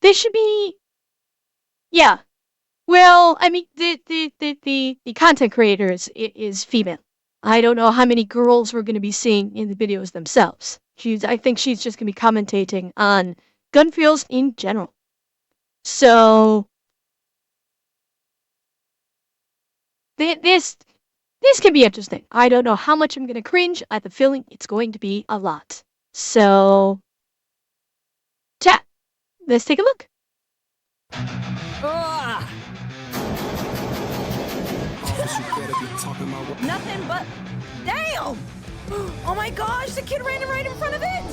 They should be, yeah. Well, I mean, the content creator is female. I don't know how many girls we're going to be seeing in the videos themselves. I think she's just going to be commentating on gun feels in general. So this can be interesting. I don't know how much I'm going to cringe. I have a feeling it's going to be a lot. So, chat, let's take a look. Nothing but... Damn! Oh my gosh, the kid ran right in front of it!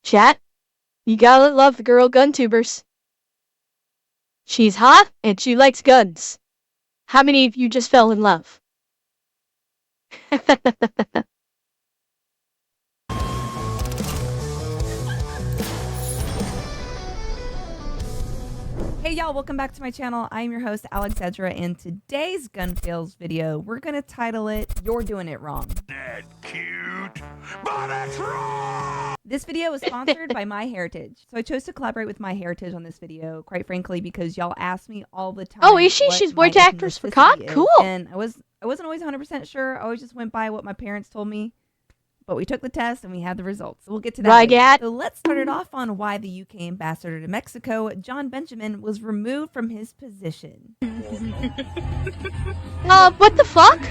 Chat, you gotta love the girl gun tubers. She's hot and she likes guns. How many of you just fell in love? Hey y'all, welcome back to my channel. I'm your host, Zendra, and today's gun fails video, we're gonna title it, You're Doing It Wrong. That's cute, but it's wrong! This video is sponsored by MyHeritage. So I chose to collaborate with MyHeritage on this video, quite frankly, because y'all ask me all the time. Oh, is she? She's voice actress for COD? Cool. And I wasn't always 100% sure. I always just went by what my parents told me. But we took the test and we had the results. So we'll get to that later. So let's start it off on why the UK ambassador to Mexico, John Benjamin, was removed from his position. What the fuck?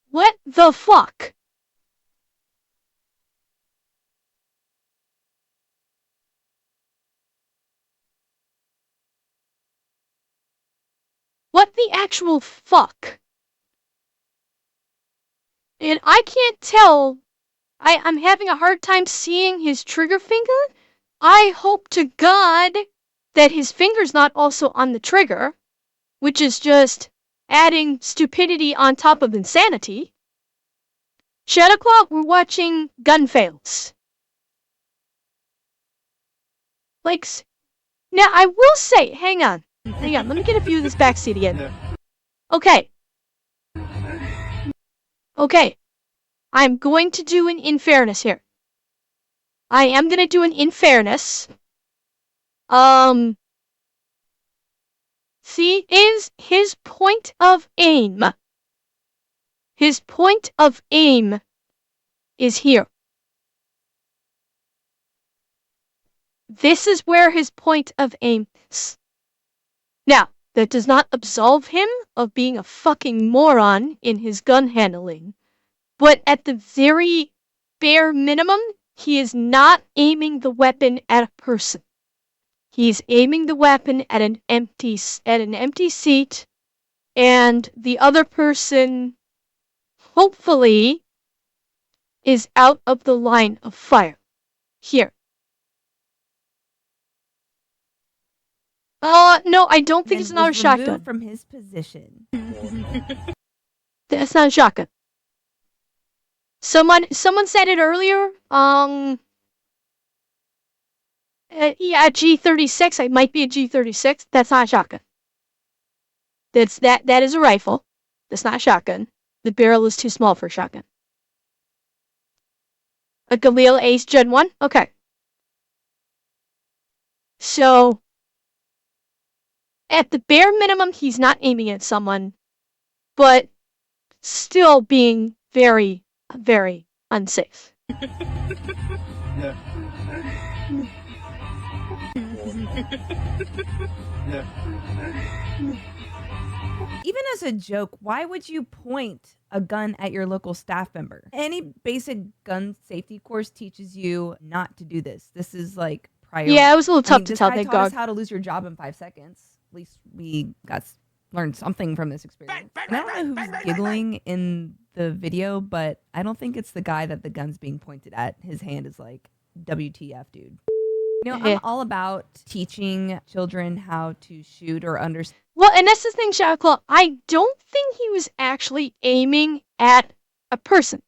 What the fuck? What the actual fuck? And I can't tell. I'm having a hard time seeing his trigger finger. I hope to God that his finger's not also on the trigger, which is just adding stupidity on top of insanity. Shadowclaw, we're watching gun fails. Like, now I will say, hang on, let me get a view of this backseat again. Okay. Okay. I'm going to do an in fairness here. I am gonna do an in fairness. See, is his point of aim. His point of aim is here. This is where his point of aim is. Now, that does not absolve him of being a fucking moron in his gun handling. But at the very bare minimum, he is not aiming the weapon at a person. He's aiming the weapon at an empty seat, and the other person, hopefully, is out of the line of fire. Here. No, I don't think it's another shotgun. From his position. That's not a shotgun. Someone said it earlier. Yeah, G36. I might be a G36. That's not a shotgun. That is a rifle. That's not a shotgun. The barrel is too small for a shotgun. A Galil Ace Gen 1? Okay. So, at the bare minimum, he's not aiming at someone, but still being very, very unsafe. Even as a joke, why would you point a gun at your local staff member? Any basic gun safety course teaches you not to do this. This is like priority. Yeah, it was a little tough to tell. This guy taught us how to lose your job in 5 seconds. At least we learned something from this experience. And I don't know who's giggling in the video, but I don't think it's the guy that the gun's being pointed at. His hand is like, WTF, dude. You know, I'm all about teaching children how to shoot or understand. Well, and that's the thing, Shadowclaw. I don't think he was actually aiming at a person.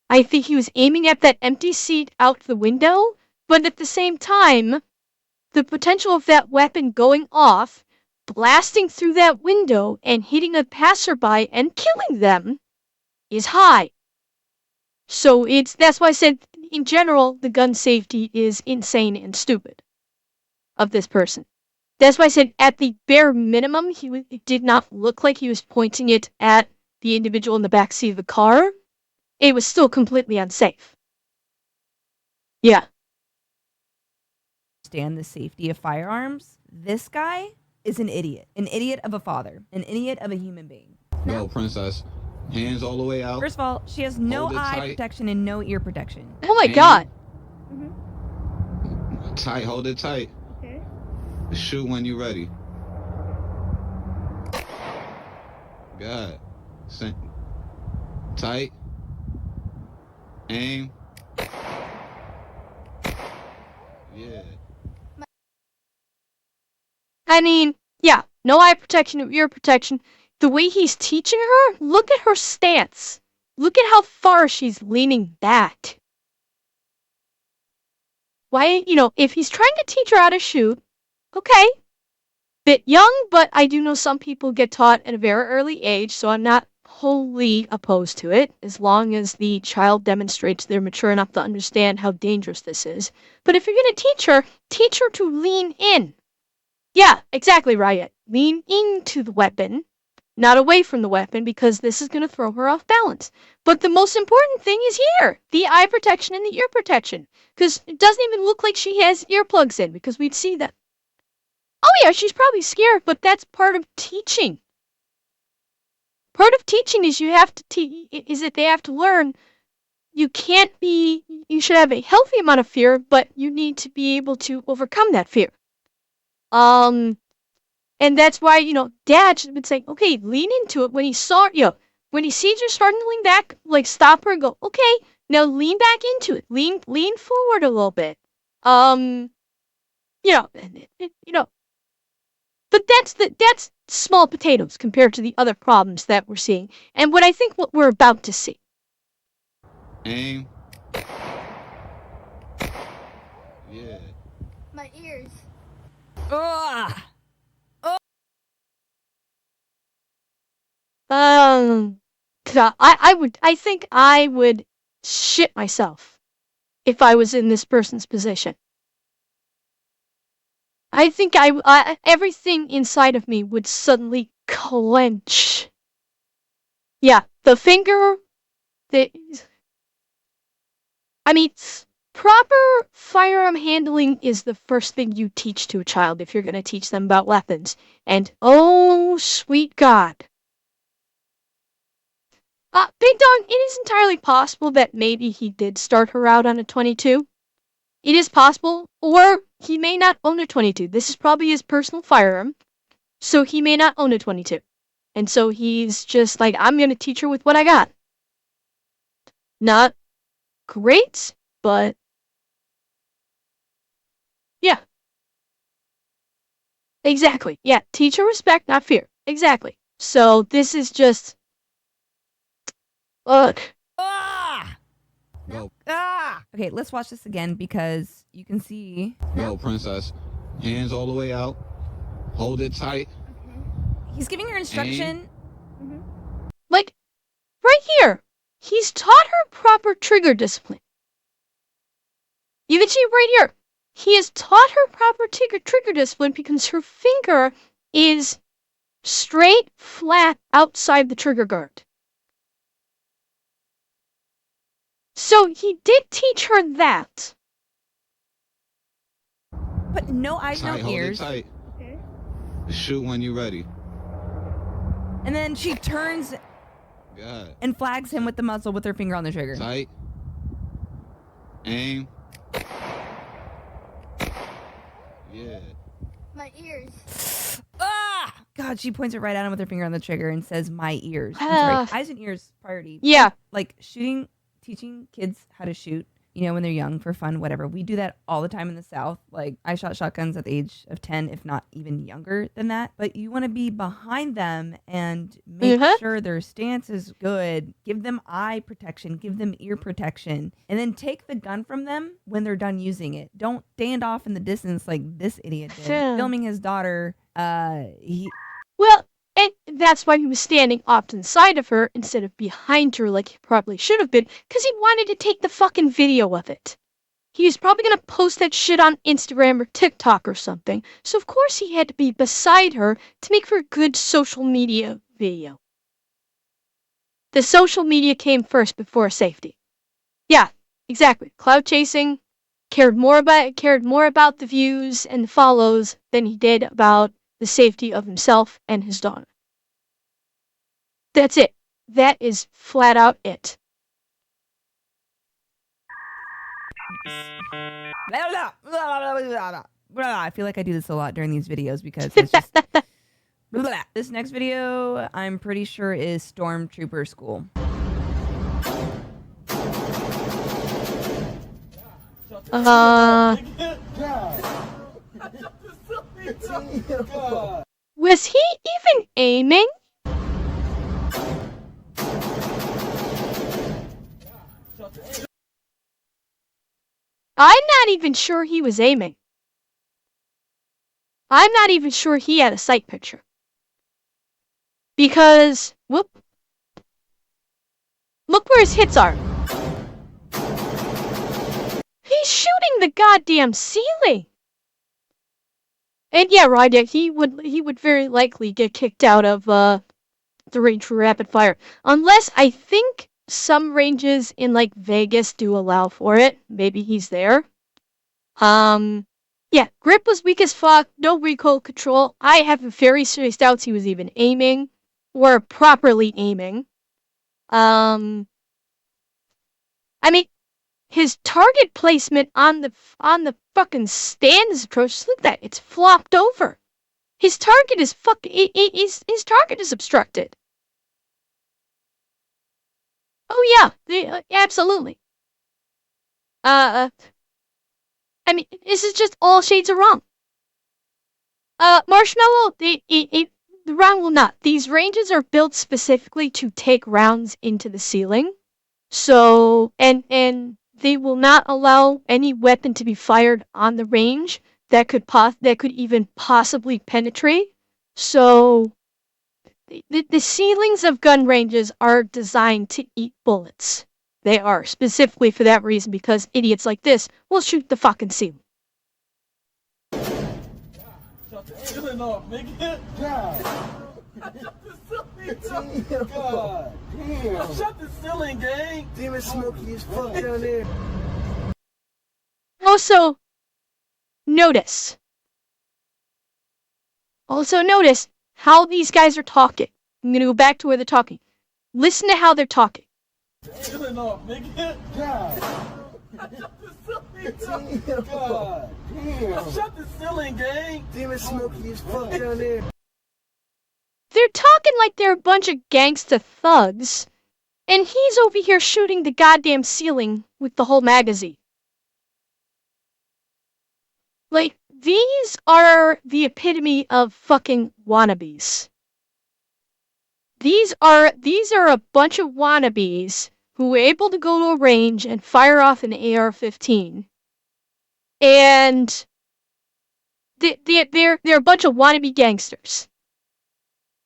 I think he was aiming at that empty seat out the window, but at the same time, the potential of that weapon going off, blasting through that window, and hitting a passerby and killing them is high. So that's why I said, in general, the gun safety is insane and stupid of this person. That's why I said, at the bare minimum, it did not look like he was pointing it at the individual in the backseat of the car. It was still completely unsafe. Yeah. Understand the safety of firearms. This guy is an idiot of a father, an idiot of a human being. No, princess. Hands all the way out. First of all, she has no Hold it eye tight. protection and no ear protection. Oh my Aim. god. Tight, hold it tight. Okay. Shoot when you're ready. God. Tight. Aim. Yeah. I mean, yeah, no eye protection, no ear protection. The way he's teaching her, look at her stance. Look at how far she's leaning back. Why, if he's trying to teach her how to shoot, okay. Bit young, but I do know some people get taught at a very early age, so I'm not wholly opposed to it, as long as the child demonstrates they're mature enough to understand how dangerous this is. But if you're going to teach her to lean in. Yeah, exactly, Riot. Lean into the weapon, not away from the weapon, because this is going to throw her off balance. But the most important thing is here, the eye protection and the ear protection. Because it doesn't even look like she has earplugs in, because we'd see that. Oh yeah, she's probably scared, but that's part of teaching. Part of teaching is that they have to learn you should have a healthy amount of fear, but you need to be able to overcome that fear. And that's why, Dad should have been saying, okay, lean into it. When he sees you starting to lean back, like stop her and go, okay, now lean back into it. Lean forward a little bit. But that's small potatoes compared to the other problems that we're seeing, and what I think what we're about to see. Aim. Yeah. My ears. Ugh. I think I would shit myself if I was in this person's position. I think everything inside of me would suddenly clench. Yeah, the finger, proper firearm handling is the first thing you teach to a child if you're going to teach them about weapons. And oh, sweet God. Big Dog, it is entirely possible that maybe he did start her out on a 22. It is possible, or he may not own a 22. This is probably his personal firearm, so he may not own a 22. And so he's just like, I'm going to teach her with what I got. Not great, but yeah. Exactly. Yeah, teach her respect, not fear. Exactly. So this is just... Ah! Go. Ah! Okay, let's watch this again because you can see. Go, princess. Hands all the way out. Hold it tight. He's giving her instruction. Like, right here, he's taught her proper trigger discipline. You can see right here, he has taught her proper trigger discipline because her finger is straight, flat, outside the trigger guard. So he did teach her that. But no eyes, Tight, no hold ears. it tight. Okay. Shoot when you're ready. And then she turns God. and flags him with the muzzle with her finger on the trigger. Tight. Aim. Yeah. My ears. Ah! God, she points it right at him with her finger on the trigger and says, my ears. I'm sorry, eyes and ears priority. Yeah. Like, teaching kids how to shoot you know, when they're young for fun, whatever. We do that all the time in the South. Like, I shot shotguns at the age of 10, if not even younger than that. But you want to be behind them and make sure their stance is good. Give them eye protection. Give them ear protection. And then take the gun from them when they're done using it. Don't stand off in the distance like this idiot did. Filming his daughter. Well, and that's why he was standing off to the side of her instead of behind her like he probably should have been, because he wanted to take the fucking video of it. He was probably going to post that shit on Instagram or TikTok or something, so of course he had to be beside her to make for a good social media video. The social media came first before safety. Yeah, exactly. Cloud chasing cared more about the views and the follows than he did about the safety of himself and his daughter. That's it. That is flat out it. I feel like I do this a lot during these videos because it's just... This next video, I'm pretty sure, is Stormtrooper School. Was he even aiming? I'm not even sure he was aiming. I'm not even sure he had a sight picture. Because, look where his hits are. He's shooting the goddamn ceiling. And yeah, Rydeck, he would very likely get kicked out of the range for rapid fire. Unless I think some ranges in like Vegas do allow for it. Maybe he's there. Yeah, grip was weak as fuck, no recoil control. I have very serious doubts he was even aiming or properly aiming. I mean, his target placement on the fucking stand is atrocious. Look at that, it's flopped over. His target is his target is obstructed. Oh yeah, absolutely. I mean, this is just all shades of wrong. Marshmallow, the round will not. These ranges are built specifically to take rounds into the ceiling. So, and they will not allow any weapon to be fired on the range that could even possibly penetrate. So, the ceilings of gun ranges are designed to eat bullets. They are, specifically for that reason, because idiots like this will shoot the fucking ceiling. Shut the ceiling off, nigga. God damn. Shut the ceiling, gang. Demon smoky as fuck down there. Also, notice how these guys are talking. I'm gonna go back to where they're talking. Listen to how they're talking. Ceiling off, nigga. God damn. Shut the ceiling, gang. Demon smoky as fuck down there. They're talking like they're a bunch of gangsta thugs, and he's over here shooting the goddamn ceiling with the whole magazine. Like, these are the epitome of fucking wannabes. These are a bunch of wannabes who were able to go to a range and fire off an AR-15. And they're a bunch of wannabe gangsters.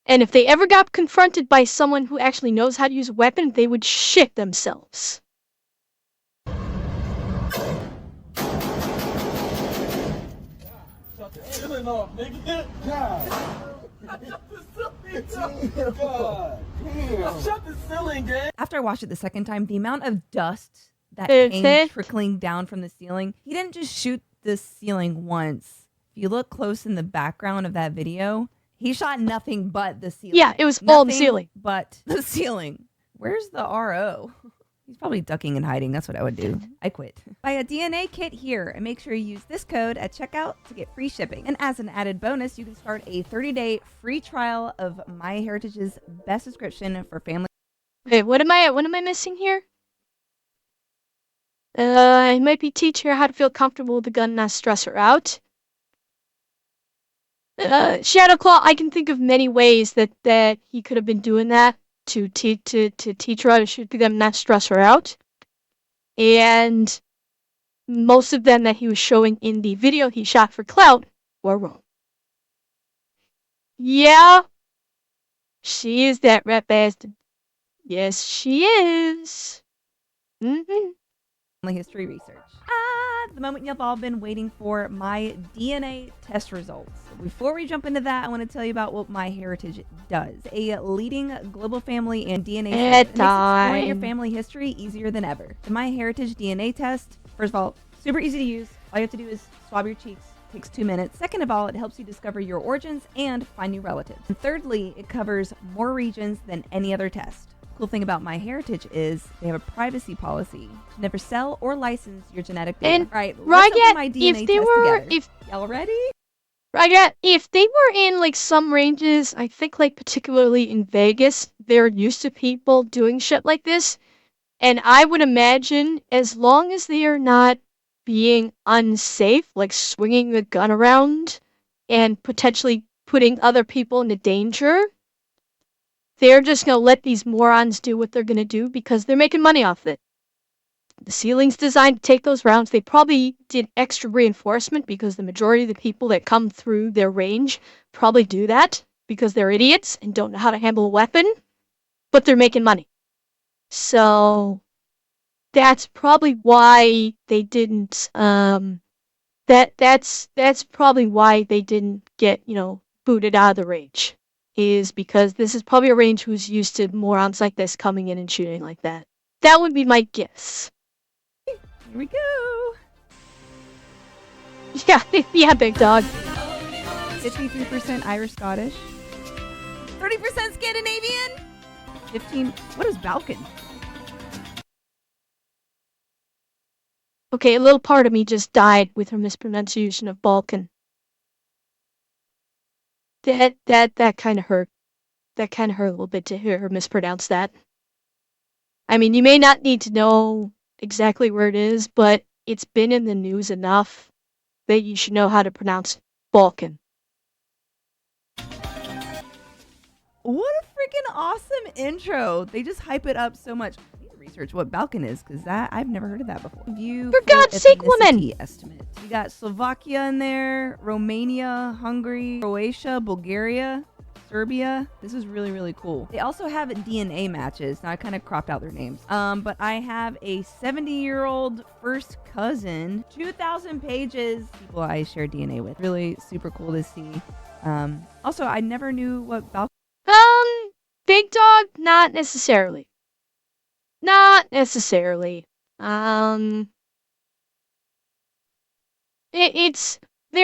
And if they ever got confronted by someone who actually knows how to use a weapon, they would shit themselves. Shut the ceiling off, nigga. God damn. Shut the ceiling, gang. After I watched it the second time, the amount of dust that came trickling down from the ceiling, he didn't just shoot the ceiling once. If you look close in the background of that video, he shot nothing but the ceiling. Yeah, it was all the ceiling. But the ceiling. Where's the RO? He's probably ducking and hiding. That's what I would do. I quit. Buy a DNA kit here and make sure you use this code at checkout to get free shipping. And as an added bonus, you can start a 30-day free trial of MyHeritage's best subscription for family. Okay, what am I missing here? Maybe teach her how to feel comfortable with the gun, not stress her out. Shadowclaw, I can think of many ways that he could have been doing that to teach her how to shoot the gun, not stress her out. And most of them that he was showing in the video he shot for clout were wrong. Yeah, she is that rat bastard. Yes, she is. History research. The moment you've all been waiting for, my DNA test results. Before we jump into that, I want to tell you about what MyHeritage does. A leading global family and DNA service makes exploring your family history easier than ever. The MyHeritage DNA test, first of all, super easy to use. All you have to do is swab your cheeks. Takes 2 minutes. Second of all, it helps you discover your origins and find new relatives. And thirdly, it covers more regions than any other test. Cool thing about MyHeritage is they have a privacy policy to never sell or license your genetic data. And right, y'all ready? Right, if they were in like some ranges, I think like particularly in Vegas, they're used to people doing shit like this. And I would imagine as long as they are not being unsafe, like swinging the gun around and potentially putting other people into danger, they're just gonna let these morons do what they're gonna do because they're making money off it. The ceiling's designed to take those rounds. They probably did extra reinforcement because the majority of the people that come through their range probably do that because they're idiots and don't know how to handle a weapon, but they're making money. So that's probably why they didn't that's probably why they didn't get, booted out of the range. Is because this is probably a range who's used to morons like this coming in and shooting like that. That would be my guess. Here we go. Yeah, big dog. 53% Irish Scottish. 30% Scandinavian. 15. What is Balkan? Okay, a little part of me just died with her mispronunciation of Balkan. That kind of hurt. That kind of hurt a little bit to hear her mispronounce that. I mean, you may not need to know exactly where it is, but it's been in the news enough that you should know how to pronounce Balkan. What a freaking awesome intro. They just hype it up so much. I need to research what Balkan is because I've never heard of that before. For God's sake, woman! Estimate. You got Slovakia in there, Romania, Hungary, Croatia, Bulgaria, Serbia. This is really, really cool. They also have DNA matches. Now I kind of cropped out their names. But I have a 70-year-old first cousin, 2,000 pages, people I share DNA with. Really super cool to see. Also, I never knew what Balkan. Big dog, not necessarily. Not necessarily. There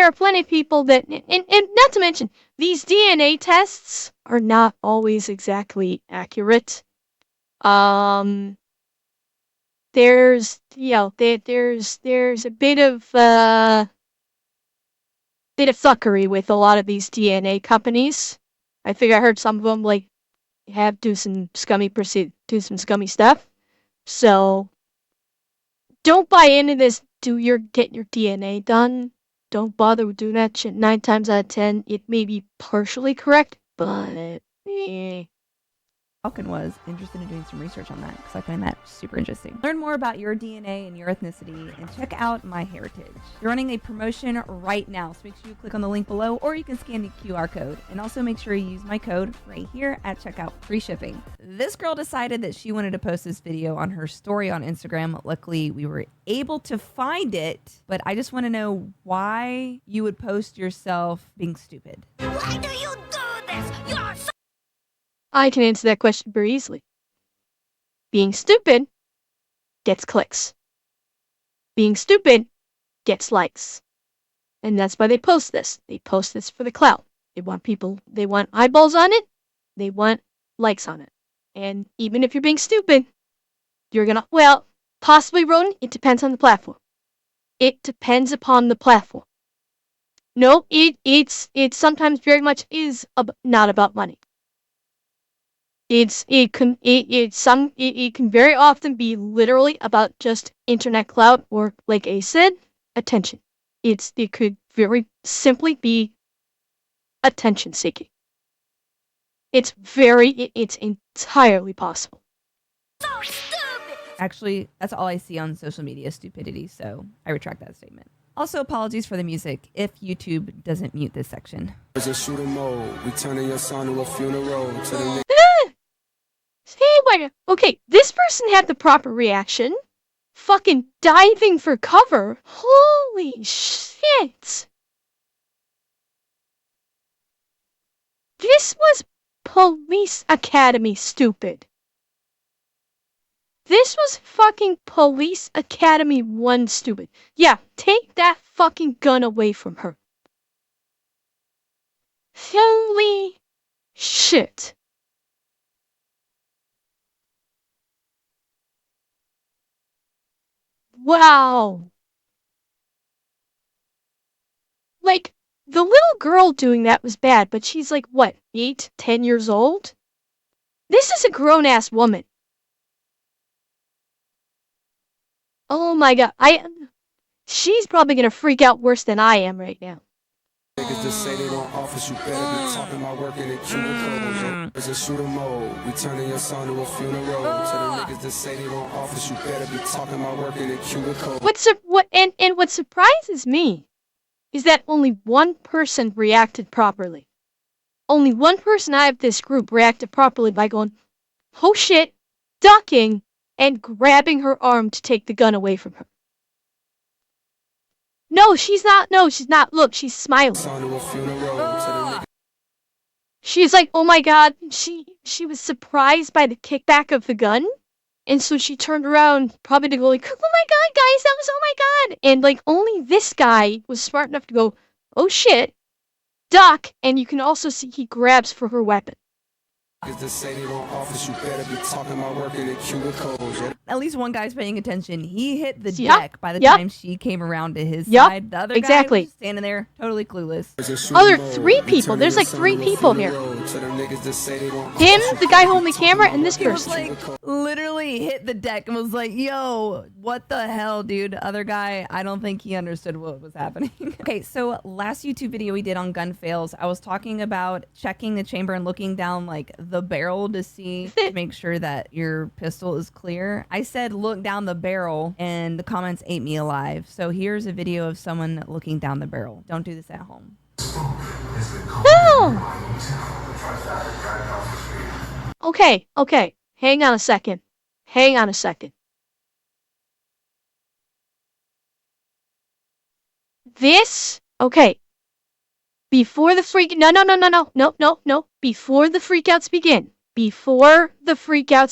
are plenty of people that, and not to mention, these DNA tests are not always exactly accurate. There's a bit of fuckery with a lot of these DNA companies. I think I heard some of them like do some scummy stuff. So don't buy into this. Get your DNA done. Don't bother with doing that shit. 9 times out of 10, it may be partially correct, but Falcon was interested in doing some research on that because I find that super interesting. Learn more about your DNA and your ethnicity and check out MyHeritage. You're running a promotion right now, so make sure you click on the link below or you can scan the QR code. And also make sure you use my code right here at checkout, free shipping. This girl decided that she wanted to post this video on her story on Instagram. Luckily, we were able to find it, but I just want to know why you would post yourself being stupid. Why do you do this? You're so I can answer that question very easily. Being stupid gets clicks. Being stupid gets likes. And that's why they post this. They post this for the clout. They want eyeballs on it. They want likes on it. And even if you're being stupid, you're gonna, possibly rodent, it depends on the platform. It depends upon the platform. No, it sometimes very much is not about money. it can very often be literally about just internet clout or, like Ace said, attention. It could very simply be attention seeking. It's entirely possible. So stupid! Actually, that's all I see on social media, stupidity, so I retract that statement. Also, apologies for the music if YouTube doesn't mute this section. It's a shooter mode. We turning your son to a funeral. To the Hey, wait. Okay, this person had the proper reaction. Fucking diving for cover. Holy shit. This was Police Academy stupid. This was fucking Police Academy 1 stupid. Yeah, take that fucking gun away from her. Holy shit. Wow. Like, the little girl doing that was bad, but she's like, what, 8, 10 years old? This is a grown-ass woman. Oh my god, she's probably gonna freak out worse than I am right now. niggas just say they want office. You better be talking about working in cubicles. It's a shooter mode. We turning your son to a funeral. To the niggas that say they want office. You better be talking about working in cubicles. What surprises me is that only one person reacted properly. Only one person out of this group reacted properly by going, oh shit, ducking, and grabbing her arm to take the gun away from her. No, she's not. No, she's not. Look, she's smiling. She's like, oh my god, she was surprised by the kickback of the gun. And so she turned around, probably to go like, oh my god, guys, that was oh my god. And like, only this guy was smart enough to go, oh shit, duck. And you can also see he grabs for her weapon. At least one guy's paying attention. He hit the Yep, deck by the yep. time she came around to his Yep, side. The other exactly. guy was standing there, totally clueless. Other 3 people. There's like 3 people here. Him, the guy holding the camera, and this He was person. like, literally hit the deck and was like, yo, what the hell, dude? Other guy, I don't think he understood what was happening. Okay, so last YouTube video we did on gun fails, I was talking about checking the chamber and looking down like the barrel to see, to make sure that your pistol is clear. I said look down the barrel and the comments ate me alive. So here's a video of someone looking down the barrel. Don't do this at home. No! Okay. Hang on a second. This, okay. Before the freak, no. Before the freakouts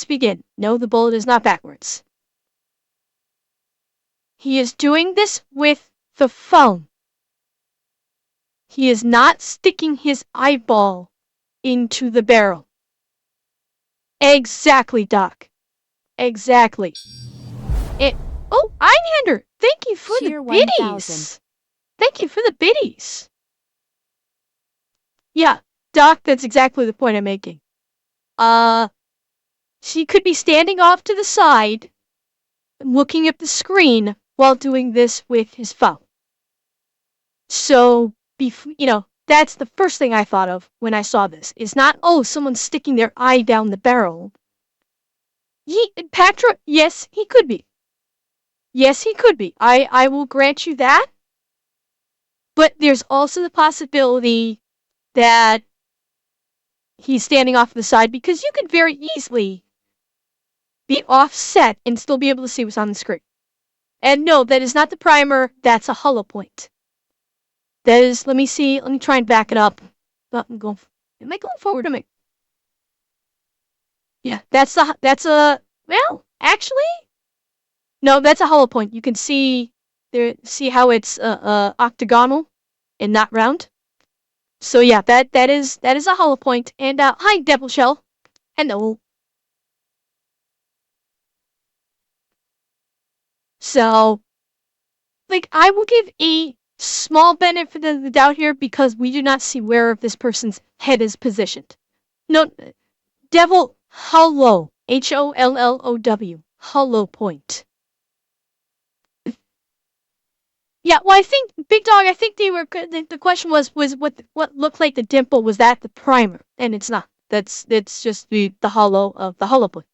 begin. No, the bullet is not backwards. He is doing this with the phone. He is not sticking his eyeball into the barrel. Exactly, Doc. Exactly. Oh, Einhander, thank you for Cheer the 1000. biddies. Thank you for the biddies. Yeah, Doc, that's exactly the point I'm making. She could be standing off to the side, looking at the screen while doing this with his phone. So, that's the first thing I thought of when I saw this. Is not, oh, someone's sticking their eye down the barrel. Patra, yes, he could be. Yes, he could be. I will grant you that. But there's also the possibility that he's standing off to the side because you could very easily be offset and still be able to see what's on the screen. And no, that is not the primer, that's a hollow point. That is, let me try and back it up. Am I going forward? Yeah, well, actually, no, that's a hollow point. You can see how it's octagonal and not round. So yeah, that is a hollow point. And hi, Devil Shell. Hello. So, like, I will give a small benefit of the doubt here because we do not see where this person's head is positioned. No, Devil, hollow. HOLLOW. Hollow point. Yeah, well, I think Big Dog. I think the question was what looked like the dimple, was that the primer, and it's not. It's just the hollow of the hollow point.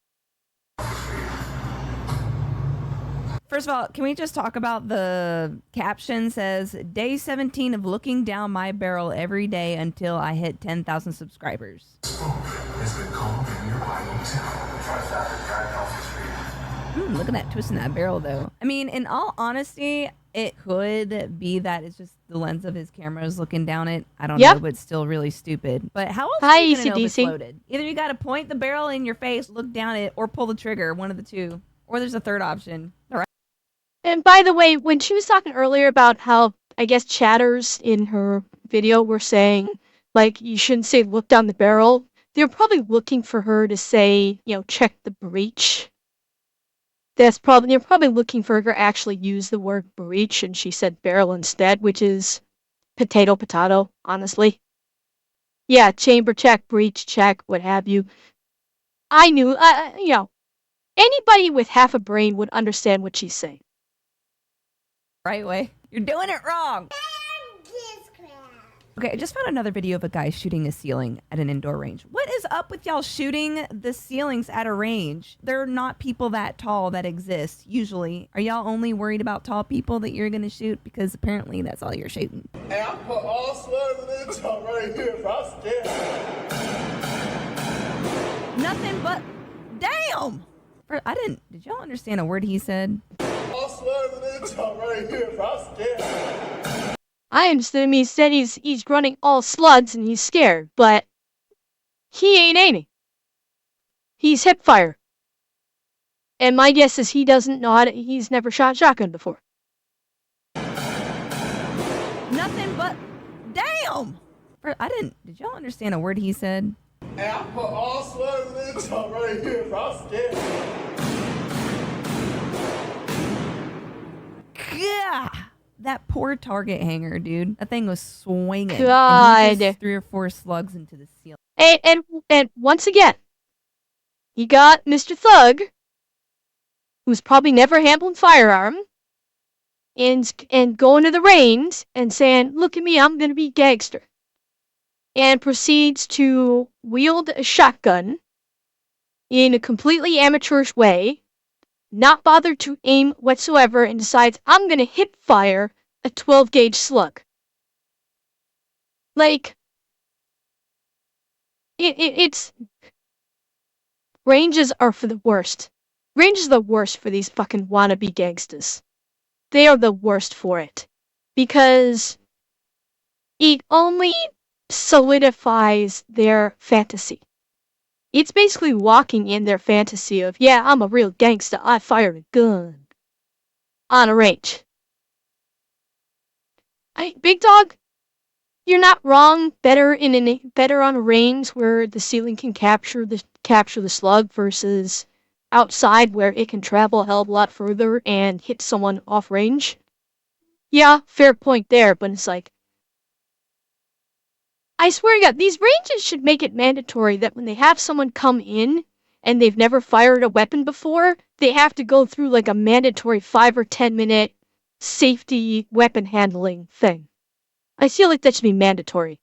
First of all, can we just talk about the caption says, day 17 of looking down my barrel every day until I hit 10,000 subscribers. Look at that twist in that barrel, though. I mean, in all honesty, it could be that it's just the lens of his camera is looking down it. I don't know, but it's still really stupid. But how else are you going to know if it's loaded? Either you got to point the barrel in your face, look down it, or pull the trigger, one of the two. Or there's a third option. All right. And by the way, when she was talking earlier about how, I guess, chatters in her video were saying, like, you shouldn't say look down the barrel, they're probably looking for her to say, you know, check the breech. They're probably looking for her to actually use the word breech, and she said barrel instead, which is potato, honestly. Yeah, chamber check, breech check, what have you. I knew, you know, anybody with half a brain would understand what she's saying. Right way. You're doing it wrong. Okay, I just found another video of a guy shooting a ceiling at an indoor range. What is up with y'all shooting the ceilings at a range? There are not people that tall that exist, usually. Are y'all only worried about tall people that you're gonna shoot? Because apparently that's all you're shooting. Hey, I put all slugs in this jump right here, bro. I'm scared. Nothing but... Damn! Did y'all understand a word he said? All slugs in this jump right here, bro. I'm scared. I understood him. He said he's running all slugs and he's scared, but he ain't he? He's hip fire. And my guess is he doesn't know he's never shot shotgun before. Nothing but... Damn! Did y'all understand a word he said? Hey, I put all slugs in this jump right here, bro. I'm scared. Yeah! That poor target hanger, dude. That thing was swinging. God. And he just 3 or 4 slugs into the ceiling. And once again, he got Mr. Thug, who's probably never handled a firearm, and going to the range and saying, look at me, I'm gonna be gangster. And proceeds to wield a shotgun in a completely amateurish way, not bothered to aim whatsoever, and decides, I'm gonna hip fire a 12-gauge slug. Like, it's... Ranges are for the worst. Ranges are the worst for these fucking wannabe gangsters. They are the worst for it. Because it only solidifies their fantasy. It's basically walking in their fantasy of, yeah, I'm a real gangster, I fire a gun. On a range. Big Dog, you're not wrong. Better on a range where the ceiling can capture the slug versus outside where it can travel a hell of a lot further and hit someone off range. Yeah, fair point there, but it's like, I swear to God, these ranges should make it mandatory that when they have someone come in and they've never fired a weapon before, they have to go through like a mandatory 5 or 10 minute safety weapon handling thing. I feel like that should be mandatory.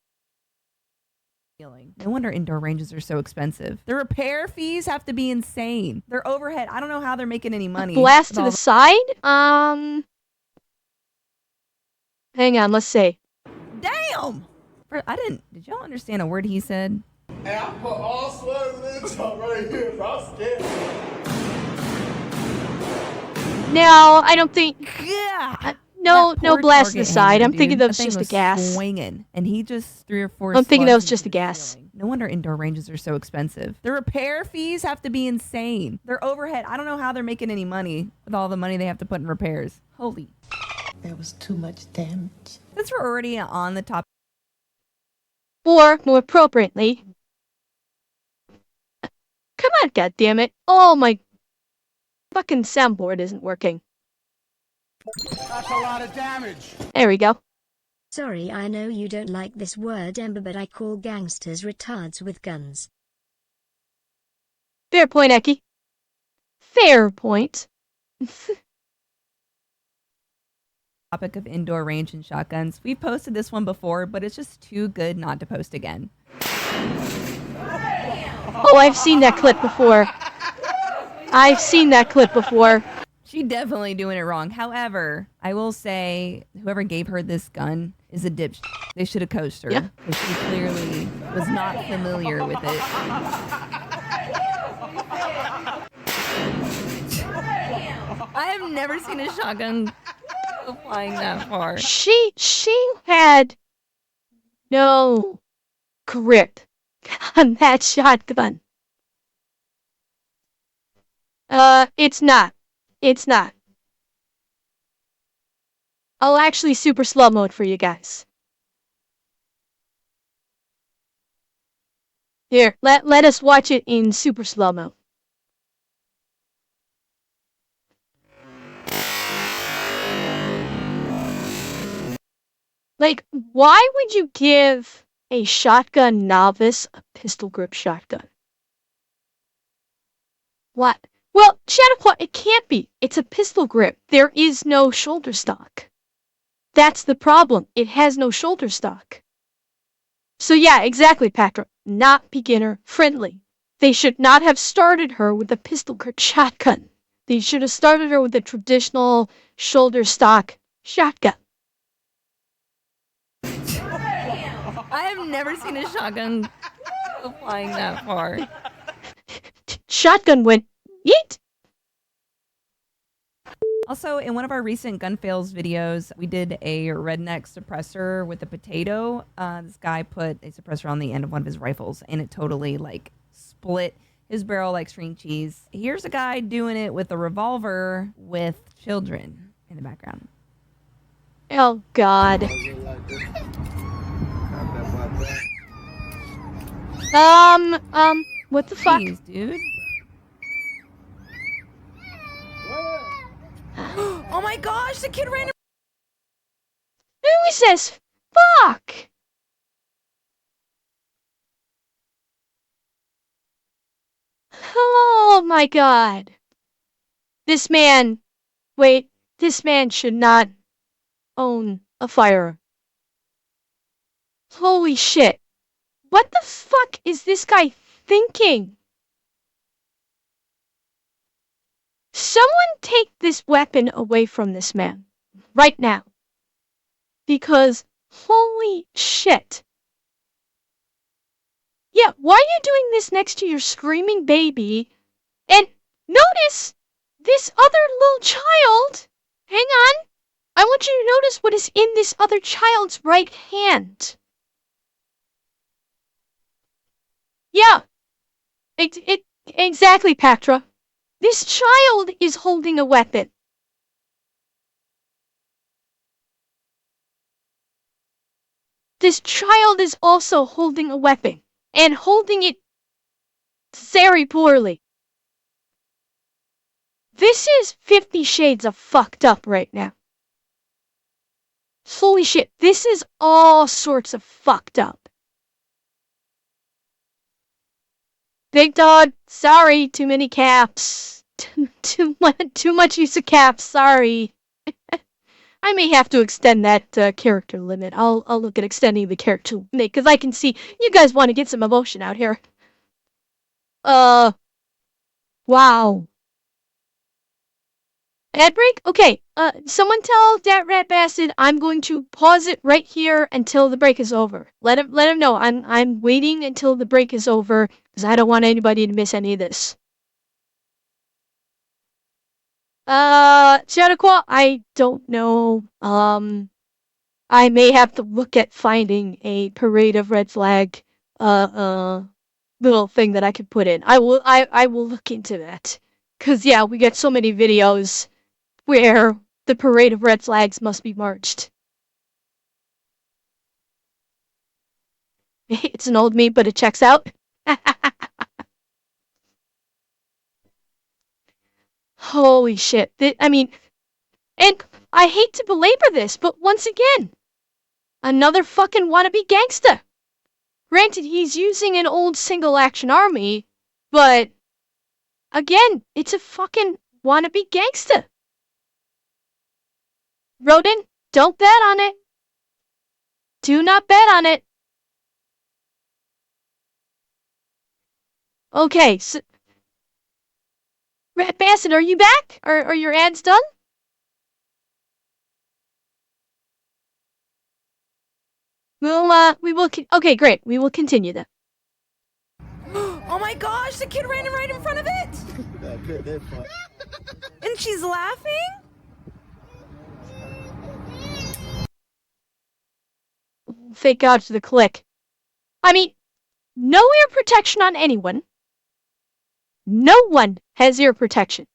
No wonder indoor ranges are so expensive. The repair fees have to be insane. Their overhead, I don't know how they're making any money. Blast to the side? Hang on, let's see. Damn! Did y'all understand a word he said? Hey, I put all slugs in this jump right here, bro. I'm scared. No, I don't think... Yeah! No blast to the side. I'm thinking that was just a gas. Swinging, and he just 3 or 4. I'm thinking that was just a gas. No wonder indoor ranges are so expensive. The repair fees have to be insane. Their overhead, I don't know how they're making any money with all the money they have to put in repairs. Holy. There was too much damage. Since we're already on the topic. Or, more appropriately... Come on, goddammit. Oh my... Fucking soundboard isn't working. That's a lot of damage. There we go. Sorry, I know you don't like this word, Ember, but I call gangsters retards with guns. Fair point, Eki. Fair point. Topic of indoor range and shotguns. We've posted this one before, but it's just too good not to post again. Oh, I've seen that clip before. I've seen that clip before. She definitely doing it wrong. However, I will say whoever gave her this gun is a dipshit. They should have coached her. Yeah. Because she clearly was not familiar with it. I have never seen a shotgun go flying that far. She had no grip on that shotgun. It's not. It's not. I'll actually super slow mode for you guys. Here, let us watch it in super slow mo. Like, why would you give a shotgun novice a pistol grip shotgun? What? Well, Shadowclaw, it can't be. It's a pistol grip. There is no shoulder stock. That's the problem. It has no shoulder stock. So yeah, exactly, Patra. Not beginner friendly. They should not have started her with a pistol grip shotgun. They should have started her with a traditional shoulder stock shotgun. I have never seen a shotgun go flying that far. Shotgun went yeet. Also, in one of our recent gun fails videos, we did a redneck suppressor with a potato. This guy put a suppressor on the end of one of his rifles, and it totally, like, split his barrel like string cheese. Here's a guy doing it with a revolver with children in the background. Oh, God. What the fuck? Jeez, dude. Oh my gosh, the kid ran. Who is this? Fuck! Oh my god. This man... Wait, this man should not own a firearm. Holy shit. What the fuck is this guy thinking? Someone take this weapon away from this man. Right now. Because, holy shit. Yeah, why are you doing this next to your screaming baby? And notice this other little child. Hang on. I want you to notice what is in this other child's right hand. Yeah. Exactly, Patra. This child is holding a weapon. This child is also holding a weapon. And holding it very poorly. This is 50 shades of fucked up right now. Holy shit, this is all sorts of fucked up. Big dog, sorry, too many caps. Too much use of caps, sorry. I may have to extend that character limit. I'll look at extending the character limit, because I can see you guys want to get some emotion out here. Wow. Ad break? Okay, someone tell that rat bastard I'm going to pause it right here until the break is over. Let him know I'm waiting until the break is over, because I don't want anybody to miss any of this. Shadowclaw, I don't know. I may have to look at finding a parade of red flag, little thing that I could put in. I will look into that. 'Cause yeah, we get so many videos where the parade of red flags must be marched. It's an old meme, but it checks out. Holy shit. I mean, and I hate to belabor this, but once again, another fucking wannabe gangster. Granted, he's using an old single-action army, but again, it's a fucking wannabe gangster. Rodin, don't bet on it. Do not bet on it. Okay, so Red Bassett, are you back? Are your ads done? We will. Okay, great. We will continue then. Oh my gosh, the kid ran right in front of it! And she's laughing? Fake out to the click. I mean, no ear protection on anyone. No one has ear protection.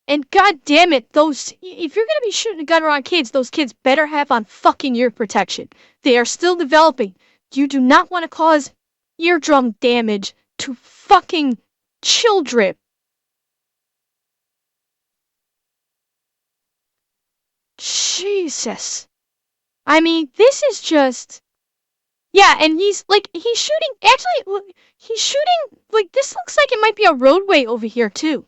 And god damn it, if you're gonna be shooting a gun around kids, those kids better have on fucking ear protection. They are still developing. You do not want to cause eardrum damage to fucking children. Jesus. I mean, this is just... Yeah, and he's shooting, actually, he's shooting, like, this looks like it might be a roadway over here, too.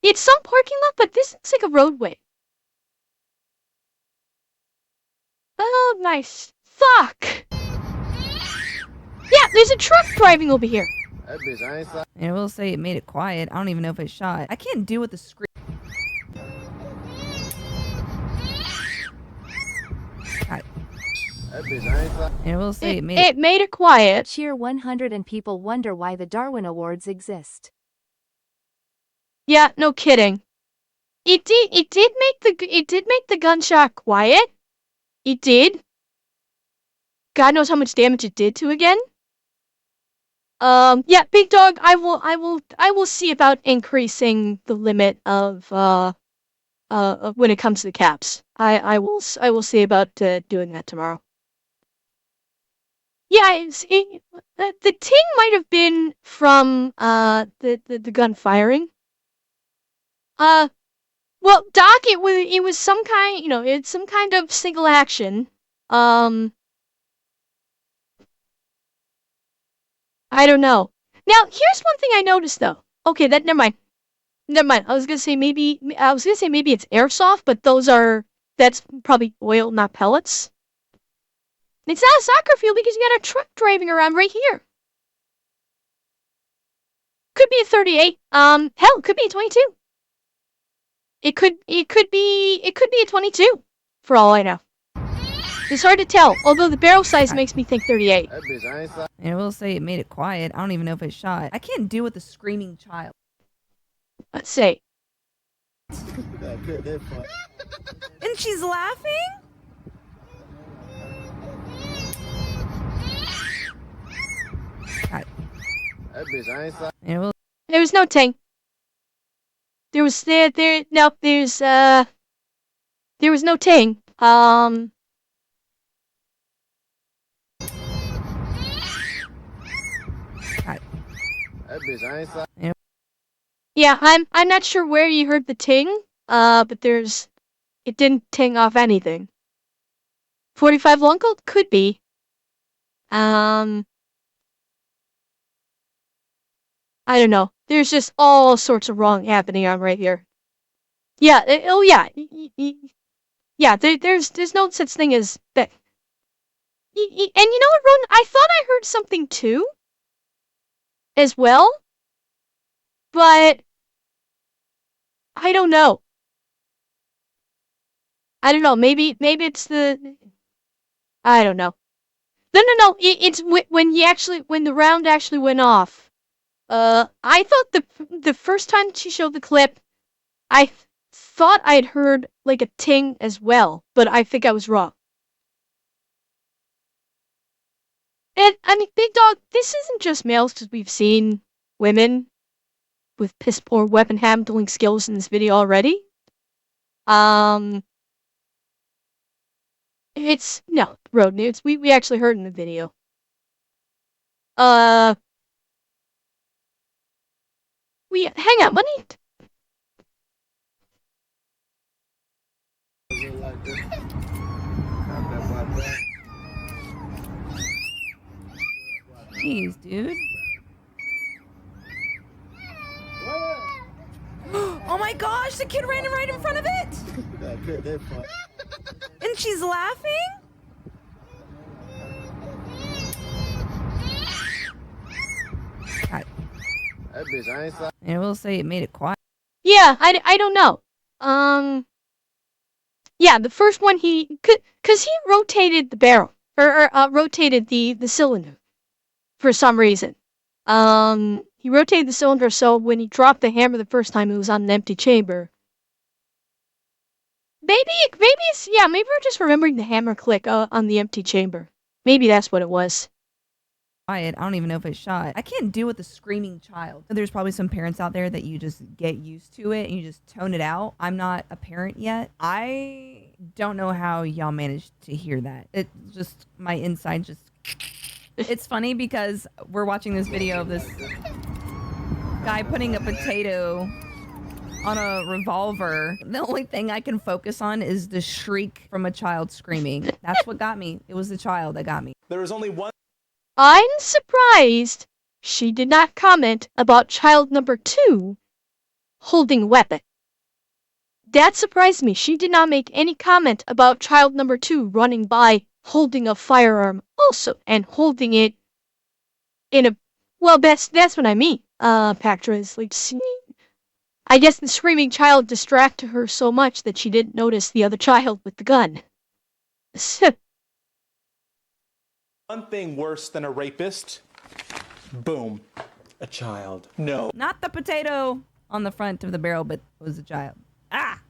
It's some parking lot, but this looks like a roadway. Oh, nice. Fuck! Yeah, there's a truck driving over here. And I will say it made it quiet. I don't even know if it shot. I can't deal with the scream. And I will say it made it quiet. Cheer 100 and people wonder why the Darwin Awards exist. Yeah, no kidding. It did make the gunshot quiet. It did. God knows how much damage it did to again. Yeah, Big Dog, I will see about increasing the limit of when it comes to the caps. I will see about doing that tomorrow. Yeah, the ting might have been from the gun firing. Well, Doc, it was some kind, it's some kind of single action. I don't know. Now, here's one thing I noticed though. Okay, never mind. Never mind. I was gonna say maybe it's airsoft, but that's probably oil, not pellets. It's not a soccer field because you got a truck driving around right here. Could be a 38. Hell, it could be a 22. It could be a 22, for all I know. It's hard to tell, although the barrel size makes me think 38. And I will say it made it quiet. I don't even know if it shot. I can't deal with the screaming child. Let's see. And she's laughing? There was no ting. There was no ting. Yeah, I'm not sure where you heard the ting, but it didn't ting off anything. 45 long cold? Could be. I don't know. There's just all sorts of wrong happening on right here. Yeah, oh yeah. Yeah, there's no such thing as that. And you know what, Ronan? I thought I heard something too. As well. But I don't know. I don't know. Maybe it's the. I don't know. No. It's when the round actually went off. I thought the first time she showed the clip, I thought I'd heard like a ting as well, but I think I was wrong. And I mean, Big Dog, this isn't just males because we've seen women with piss poor weapon handling skills in this video already. It's no road nudes. We actually heard in the video. Hang on, what need? Jeez, dude. my gosh, the kid ran right in front of it. And she's laughing? God. That bitch, I ain't sorry. I will say it made it quiet. Yeah, I don't know. Yeah, the first one cause he rotated the barrel or rotated the cylinder for some reason. He rotated the cylinder so when he dropped the hammer the first time it was on an empty chamber. Maybe it's yeah, maybe we're just remembering the hammer click on the empty chamber. Maybe that's what it was. I don't even know if it's shot. I can't deal with a screaming child. There's probably some parents out there that you just get used to it and you just tone it out. I'm not a parent yet. I don't know how y'all managed to hear that. It just, my inside just... It's funny because we're watching this video of this guy putting a potato on a revolver. The only thing I can focus on is the shriek from a child screaming. That's what got me. It was the child that got me. There is only one. I'm surprised she did not comment about child number 2 holding a weapon. That surprised me. She did not make any comment about child number 2 running by holding a firearm also and holding it in a well that's what I mean. Pactra is like I guess the screaming child distracted her so much that she didn't notice the other child with the gun. One thing worse than a rapist. Boom. A child. No. Not the potato on the front of the barrel, but it was a child.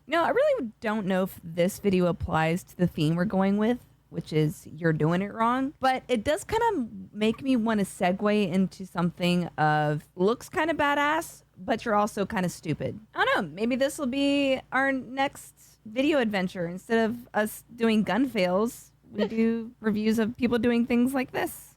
No, I really don't know if this video applies to the theme we're going with, which is you're doing it wrong. But it does kind of make me want to segue into something of looks kind of badass, but you're also kind of stupid. I don't know. Maybe this will be our next video adventure. Instead of us doing gun fails, we do reviews of people doing things like this.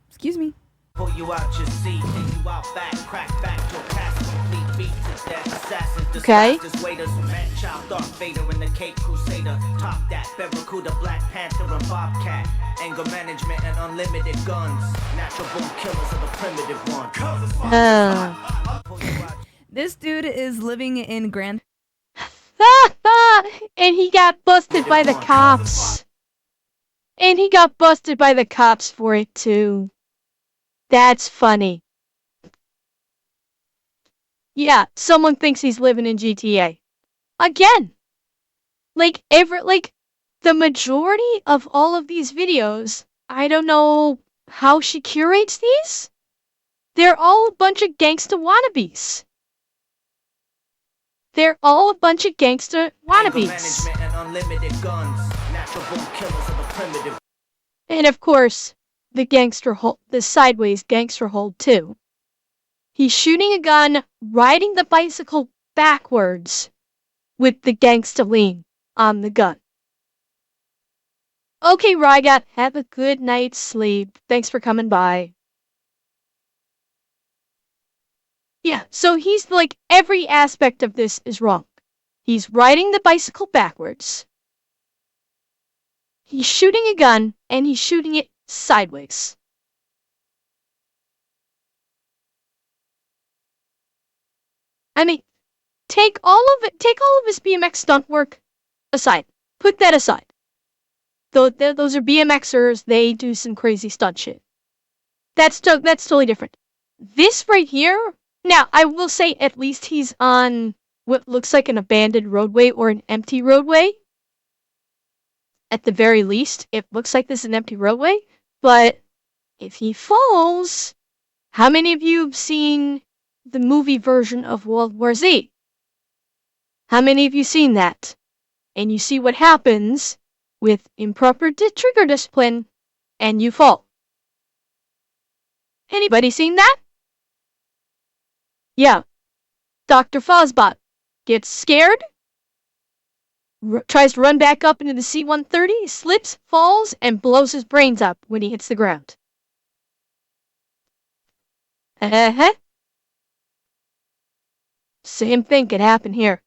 Excuse me. Pull you out your seat, take you out back, crack back your cast, complete beat to death, assassin, okay. Waiters, man, child, Darth Vader, and the Cape Crusader, top that, Barracuda, Black Panther, and Bobcat, anger management and unlimited guns, natural born killers of the primitive one. This dude is living in Grand... And he got busted by the cops. And he got busted by the cops for it too. That's funny. Yeah, someone thinks he's living in GTA. Again. Like the majority of all of these videos, I don't know how she curates these. They're all a bunch of gangsta wannabes. They're all a bunch of gangster wannabes. And of course, the sideways gangster hold too. He's shooting a gun, riding the bicycle backwards with the gangsta lean on the gun. Okay, Rygat, have a good night's sleep. Thanks for coming by. Yeah, so he's like, every aspect of this is wrong. He's riding the bicycle backwards. He's shooting a gun, and he's shooting it sideways. I mean, take all of his BMX stunt work aside. Put that aside. Those are BMXers, they do some crazy stunt shit. That's totally different. This right here, now, I will say at least he's on what looks like an abandoned roadway or an empty roadway. At the very least, it looks like this is an empty roadway. But if he falls, how many of you have seen the movie version of World War Z? How many of you seen that? And you see what happens with improper trigger discipline and you fall. Anybody seen that? Yeah. Dr. Fozbot gets scared, tries to run back up into the C-130, slips, falls, and blows his brains up when he hits the ground. Same thing could happen here.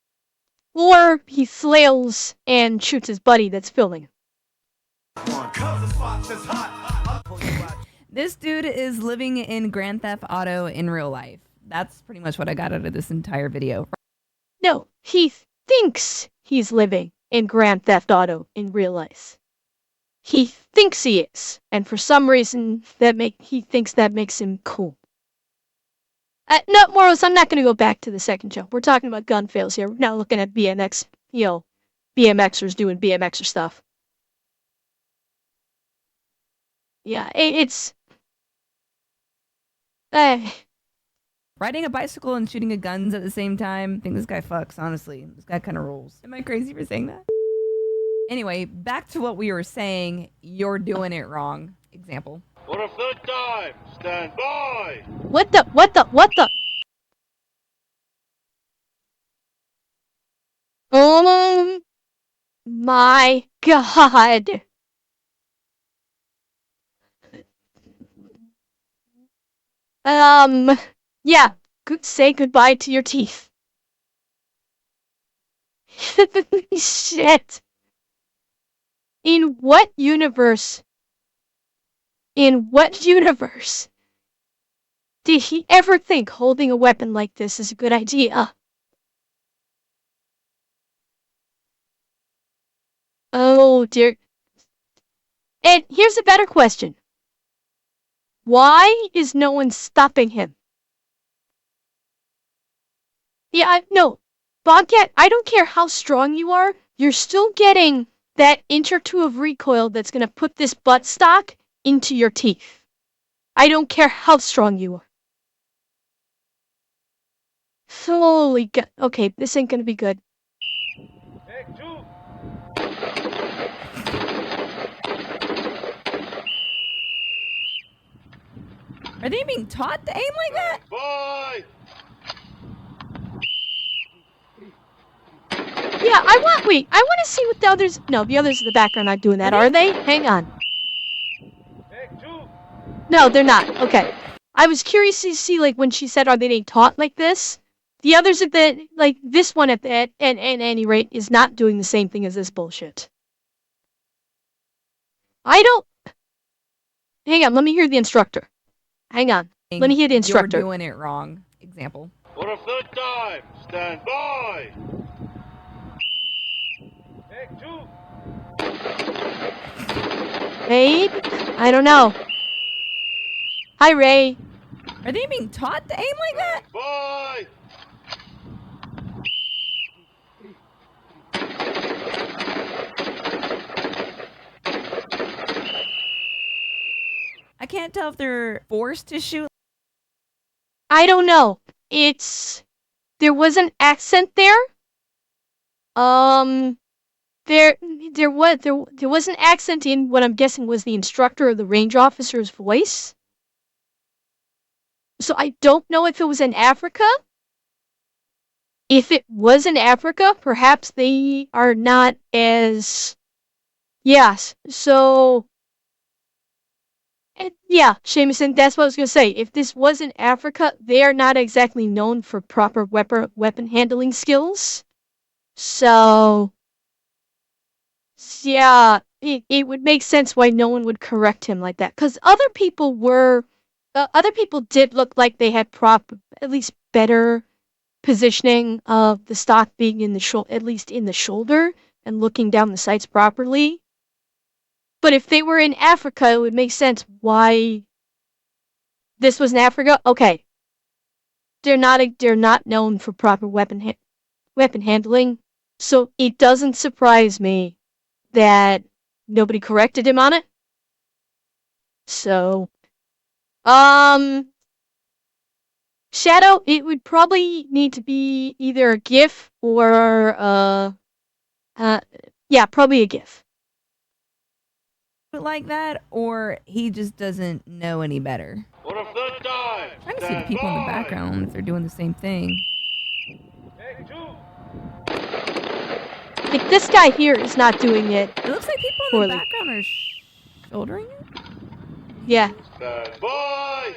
Or he flails and shoots his buddy that's filming him. This dude is living in Grand Theft Auto in real life. That's pretty much what I got out of this entire video. No, he thinks he's living in Grand Theft Auto in real life. He thinks he is, and for some reason he thinks that makes him cool. No, Moros, I'm not going to go back to the second show. We're talking about gun fails here. We're now looking at BMX, BMXers doing BMXer stuff. Yeah, it's... Riding a bicycle and shooting a guns at the same time. I think this guy fucks, honestly. This guy kind of rules. Am I crazy for saying that? Anyway, back to what we were saying. You're doing it wrong. Example. For a third time, stand by! What the? Oh my god. Yeah, say goodbye to your teeth. Shit. In what universe did he ever think holding a weapon like this is a good idea? Oh dear. And here's a better question. Why is no one stopping him? Yeah, no. Bobcat, I don't care how strong you are, you're still getting that inch or two of recoil that's gonna put this buttstock into your teeth. I don't care how strong you are. Holy god. Okay, this ain't gonna be good. Are they being taught to aim like that? Bye! Yeah, I want to see what the others... No, the others in the background aren't doing that, are they? Hang on. No, they're not. Okay. I was curious to see, like, when she said, are they being taught like this? The others at the... Like, this one at any rate is not doing the same thing as this bullshit. I don't... Hang on, let me hear the instructor. Hang on. Let me hear the instructor. You're doing it wrong. Example. For a third time, stand by! Babe? I don't know. Hi, Ray. Are they being taught to aim like that? Bye! I can't tell if they're forced to shoot. I don't know. There was an accent there. There was an accent in what I'm guessing was the instructor or the range officer's voice. So I don't know if it was in Africa. If it was in Africa, perhaps they are not as... Yes, so... And yeah, Seamuson, that's what I was going to say. If this was in Africa, they are not exactly known for proper weapon handling skills. So... Yeah, it would make sense why no one would correct him like that. Because other people did look like they had at least better positioning of the stock being in the at least in the shoulder and looking down the sights properly. But if they were in Africa, it would make sense why this was in Africa. Okay, they're not known for proper weapon handling, so it doesn't surprise me that nobody corrected him on it. So, Shadow, it would probably need to be either a GIF or yeah, probably a GIF. Like that, or he just doesn't know any better. For a third time, I'm trying to see the people in the background if they're doing the same thing. Like, this guy here is not doing it. It looks like people poorly. in the background are shouldering it. Yeah. Stand by!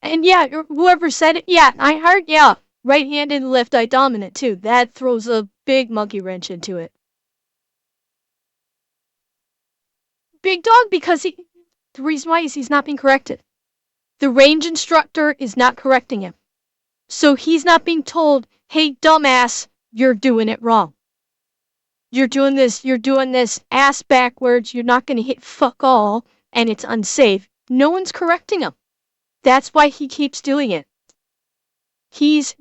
And yeah, whoever said it, yeah, I heard, yeah, right-handed, left-eye dominant too. That throws a big monkey wrench into it. Big dog, because the reason why is he's not being corrected. The range instructor is not correcting him. So he's not being told, hey, dumbass, you're doing it wrong. You're doing this ass backwards, you're not going to hit fuck all, and it's unsafe. No one's correcting him. That's why he keeps doing it.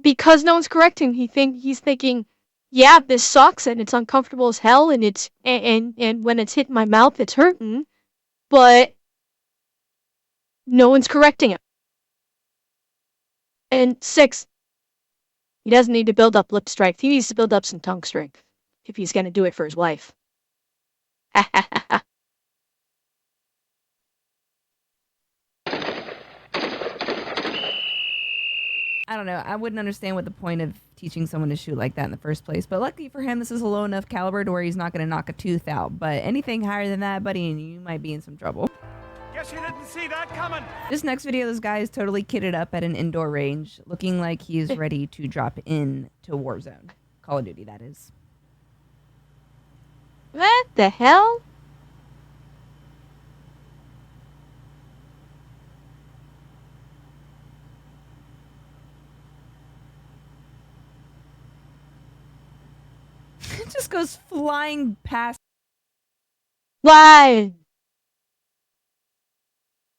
Because no one's correcting him, he's thinking, yeah, this sucks and it's uncomfortable as hell and and when it's hitting my mouth it's hurting, but no one's correcting him. And 6, he doesn't need to build up lip strength. He needs to build up some tongue strength if he's gonna do it for his wife. I don't know. I wouldn't understand what the point of teaching someone to shoot like that in the first place. But luckily for him, this is a low enough caliber to where he's not going to knock a tooth out. But anything higher than that, buddy, and you might be in some trouble. Guess you didn't see that coming. This next video, this guy is totally kitted up at an indoor range, looking like he is ready to drop in to Warzone. Call of Duty, that is. What the hell? It just goes flying past. Why?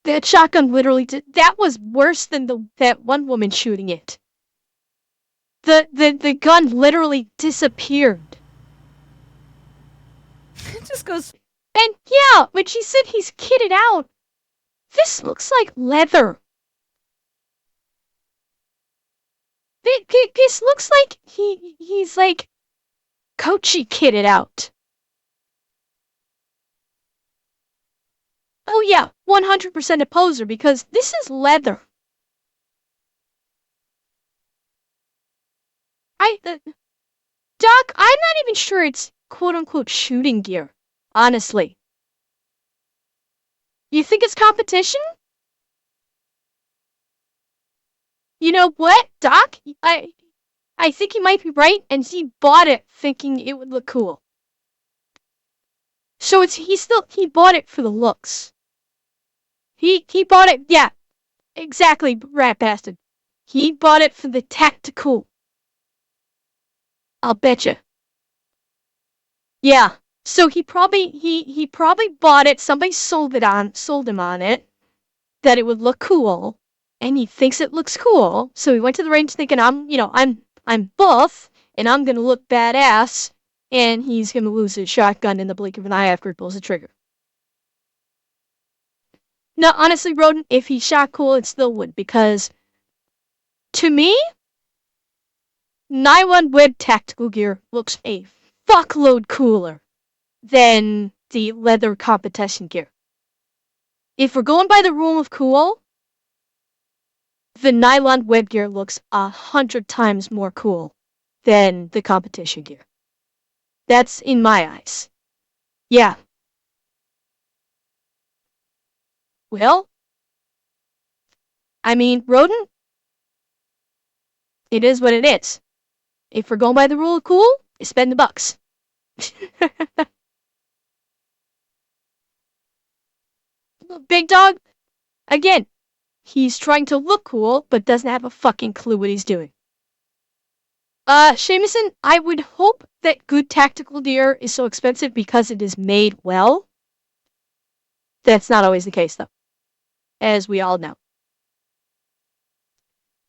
That shotgun literally that was worse than that one woman shooting it. The gun literally disappeared. It just goes. And yeah, when she said he's kitted out, this looks like leather. This looks like he's like Kochi kitted out. Oh yeah, 100% a poser because this is leather. Doc, I'm not even sure it's quote-unquote shooting gear, honestly. You think it's competition? You know what, Doc? I think he might be right, and he bought it thinking it would look cool. So he bought it for the looks. He bought it, yeah, exactly, rat bastard. He bought it for the tactical. I'll betcha. Yeah, so he probably bought it. Somebody sold him on it that it would look cool, and he thinks it looks cool. So he went to the range thinking I'm buff and I'm gonna look badass, and he's gonna lose his shotgun in the blink of an eye after he pulls the trigger. No, honestly, Rodent, if he shot cool, it still would, because to me, Nylon Web tactical gear looks a fuckload cooler than the leather competition gear. If we're going by the rule of cool, the nylon web gear looks 100 times more cool than the competition gear. That's in my eyes. Yeah. Well, I mean, Rodent, it is what it is. If we're going by the rule of cool, you spend the bucks. Big Dog, again, he's trying to look cool, but doesn't have a fucking clue what he's doing. Seamuson, I would hope that good tactical gear is so expensive because it is made well. That's not always the case, though, as we all know.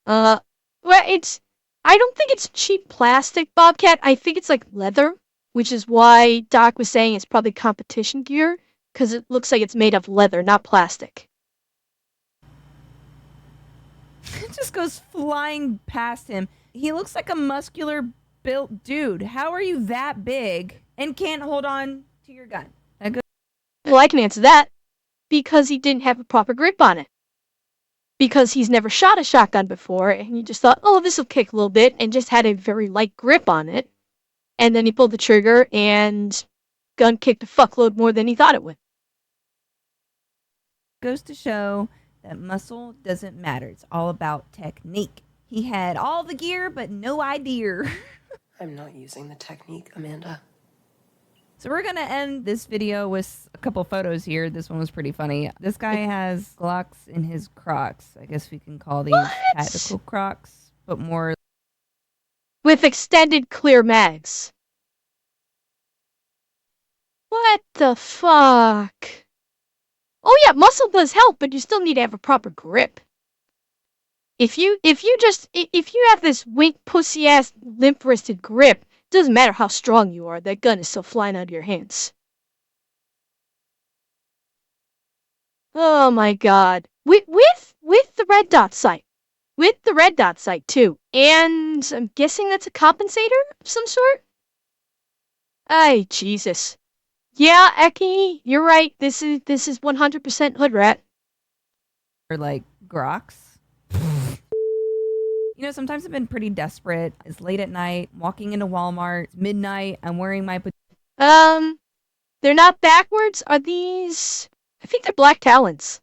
Well, I don't think it's cheap plastic, Bobcat. I think it's like leather, which is why Doc was saying it's probably competition gear, because it looks like it's made of leather, not plastic. It just goes flying past him. He looks like a muscular built dude. How are you that big and can't hold on to your gun? Well, I can answer that. Because he didn't have a proper grip on it. Because he's never shot a shotgun before, and he just thought, oh, this will kick a little bit, and just had a very light grip on it. And then he pulled the trigger, and gun kicked a fuckload more than he thought it would. Goes to show that muscle doesn't matter. It's all about technique. He had all the gear, but no idea. I'm not using the technique, Amanda. So we're gonna end this video with a couple photos here. This one was pretty funny. This guy has Glocks in his Crocs. I guess we can call these tactical Crocs, but more with extended clear mags. What the fuck? Oh yeah, muscle does help, but you still need to have a proper grip. If you have this wink pussy ass limp wristed grip, it doesn't matter how strong you are, that gun is still flying out of your hands. Oh my god. With the red dot sight. With the red dot sight too. And I'm guessing that's a compensator of some sort? Ay, Jesus. Yeah, Eki, you're right. This is 100% hood rat. or like Groks. You know, sometimes I've been pretty desperate. It's late at night, walking into Walmart, it's midnight, I'm wearing my They're not backwards. Are these? I think they're black talons.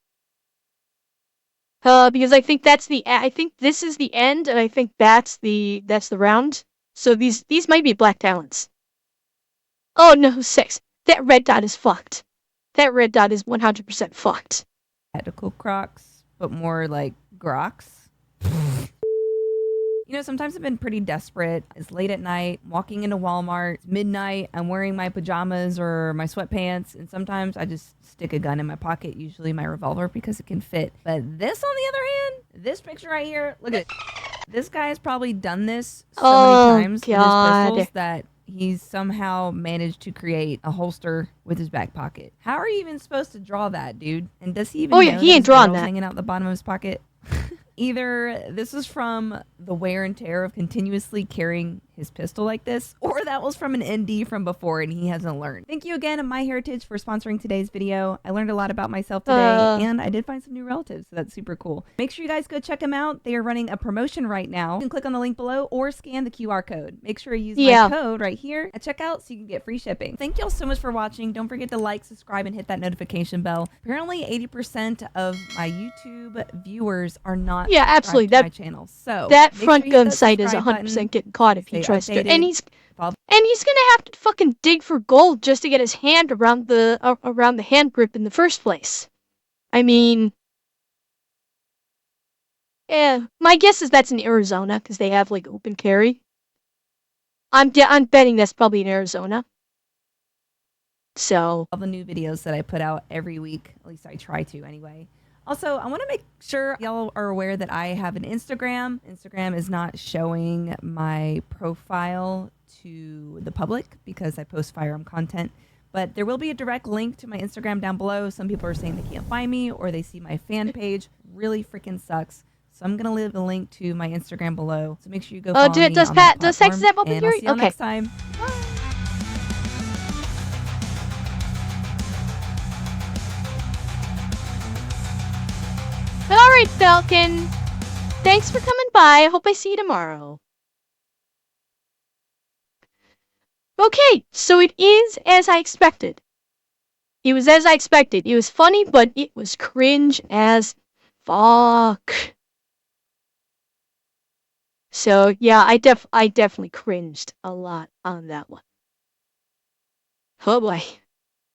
Because I think I think this is the end, and I think that's the round. So these might be black talons. Oh no, 6. That red dot is fucked. That red dot is 100% fucked. tactical Crocs, but more like Groks. You know, sometimes I've been pretty desperate. It's late at night, walking into Walmart, it's midnight, I'm wearing my pajamas or my sweatpants, and sometimes I just stick a gun in my pocket, usually my revolver, because it can fit. But this, on the other hand, this picture right here, look at it. This guy has probably done this so many times with his pistols that he's somehow managed to create a holster with his back pocket. How are you even supposed to draw that, dude? And does he even know he ain't his drawn barrel's that. hanging out the bottom of his pocket? Either this is from the wear and tear of continuously carrying his pistol like this, or that was from an ND from before and he hasn't learned. Thank you again, MyHeritage, for sponsoring today's video. I learned a lot about myself today, and I did find some new relatives, so that's super cool. Make sure you guys go check them out. They are running a promotion right now. You can click on the link below or scan the QR code. Make sure you use my code right here at checkout so you can get free shipping. Thank y'all so much for watching. Don't forget to like, subscribe, and hit that notification bell. Apparently, 80% of my YouTube viewers are not absolutely. to my channel. So that front gun sight is 100% getting caught if he tries to. And he's gonna have to fucking dig for gold just to get his hand around the hand grip in the first place. I mean, yeah, my guess is that's in Arizona because they have like open carry. I'm betting that's probably in Arizona. So all the new videos that I put out every week, at least I try to anyway. Also, I want to make sure y'all are aware that I have an Instagram. Instagram is not showing my profile to the public because I post firearm content, but there will be a direct link to my Instagram down below. Some people are saying they can't find me or they see my fan page. Really freaking sucks. So I'm going to leave a link to my Instagram below. So make sure you go follow me does on that does Texas have open and carry? I'll see y'all next time. Alright, Falcon. Thanks for coming by. I hope I see you tomorrow. Okay, so it is as I expected. It was as I expected. It was funny, but it was cringe as fuck. So yeah, I definitely cringed a lot on that one. Oh boy.